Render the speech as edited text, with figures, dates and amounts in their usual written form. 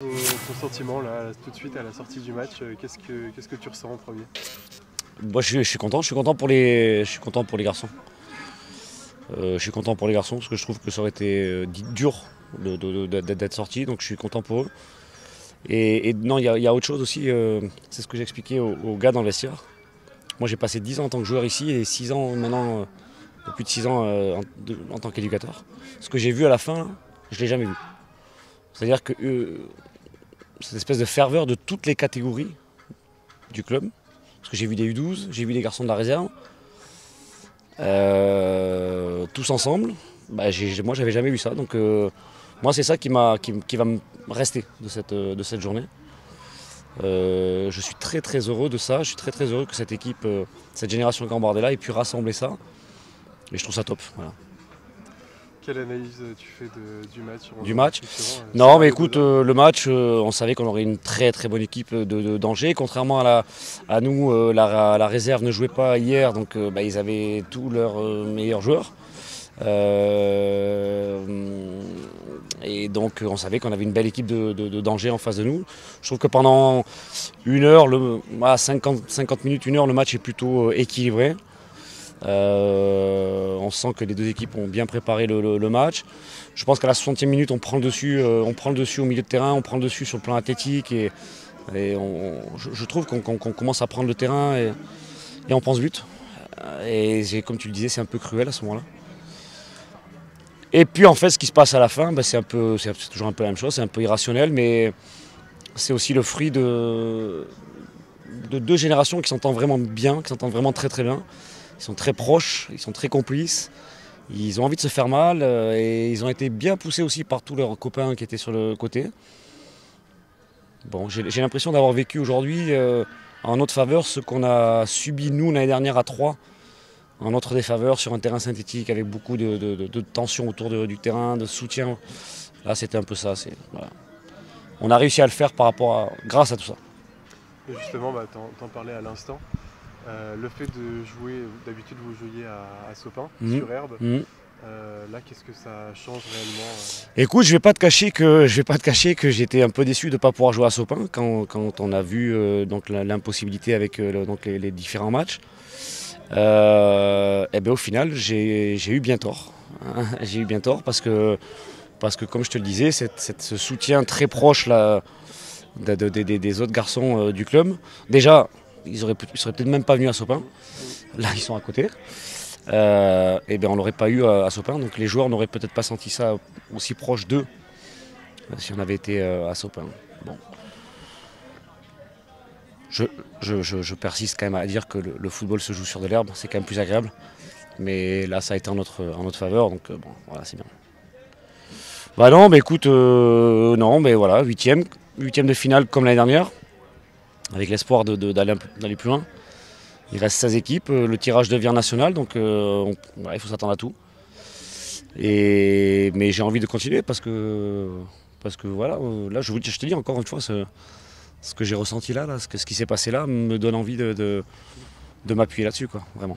Ton sentiment là, tout de suite à la sortie du match, qu'est-ce que tu ressens en premier? Moi, je suis content, je suis content pour les garçons. Je suis content pour les garçons parce que je trouve que ça aurait été dur d'être sorti, donc je suis content pour eux. Et non, il y a autre chose aussi, c'est ce que j'expliquais aux gars dans le vestiaire. Moi, j'ai passé 10 ans en tant que joueur ici et 6 ans maintenant, plus de 6 ans en tant qu'éducateur. Ce que j'ai vu à la fin, je ne l'ai jamais vu. C'est-à-dire que cette espèce de ferveur de toutes les catégories du club, parce que j'ai vu des U12, j'ai vu des garçons de la réserve, tous ensemble. Moi, j'avais jamais vu ça. Donc, moi, c'est ça qui va me rester de cette journée. Je suis très très heureux de ça. Je suis très très heureux que cette équipe, cette génération Gambardella ait pu rassembler ça. Et je trouve ça top. Voilà. Quelle analyse tu fais du match? Du match. Non, mais écoute, le match, on savait qu'on aurait une très très bonne équipe d'Angers. Contrairement à nous, la réserve ne jouait pas hier, donc ils avaient tous leurs meilleurs joueurs. Et donc on savait qu'on avait une belle équipe d'Angers en face de nous. Je trouve que pendant une heure, 50 minutes, une heure, le match est plutôt équilibré. On sent que les deux équipes ont bien préparé le match. Je pense qu'à la 60e minute, on prend le dessus au milieu de terrain, on prend le dessus sur le plan athlétique et je trouve qu'on commence à prendre le terrain et on prend ce but. Et comme tu le disais, c'est un peu cruel à ce moment-là. Et puis en fait, ce qui se passe à la fin, c'est toujours un peu la même chose, c'est un peu irrationnel, mais c'est aussi le fruit de deux générations qui s'entendent vraiment bien, qui s'entendent vraiment très très bien. Ils sont très proches, ils sont très complices, ils ont envie de se faire mal et ils ont été bien poussés aussi par tous leurs copains qui étaient sur le côté. Bon, j'ai l'impression d'avoir vécu aujourd'hui en notre faveur ce qu'on a subi nous l'année dernière à Troyes, en notre défaveur sur un terrain synthétique avec beaucoup de tension autour du terrain, de soutien. Là, c'était un peu ça. Voilà. On a réussi à le faire grâce à tout ça. Et justement, t'en parlais à l'instant. Le fait de jouer, d'habitude vous jouiez à Sopin, sur herbe. Là, qu'est-ce que ça change réellement? Écoute, je vais pas te cacher que j'étais un peu déçu de ne pas pouvoir jouer à Sopin quand on a vu l'impossibilité avec les différents matchs. Au final, j'ai eu bien tort. Hein. J'ai eu bien tort parce que comme je te le disais, ce soutien très proche là, des autres garçons du club. Déjà, ils seraient peut-être même pas venus à Sopin. Là, ils sont à côté. On l'aurait pas eu à Sopin, donc les joueurs n'auraient peut-être pas senti ça aussi proche d'eux si on avait été à Sopin. Bon. Je persiste quand même à dire que le football se joue sur de l'herbe, c'est quand même plus agréable. Mais là, ça a été en notre faveur, donc bon, voilà, c'est bien. Bah non, mais écoute, non, mais voilà, huitième de finale comme l'année dernière, avec l'espoir d'aller plus loin. Il reste 16 équipes, le tirage devient national, donc il faut s'attendre à tout. Mais j'ai envie de continuer parce que voilà, là je te dis encore une fois, ce que j'ai ressenti là, ce qui s'est passé là, me donne envie de m'appuyer là-dessus, quoi, vraiment.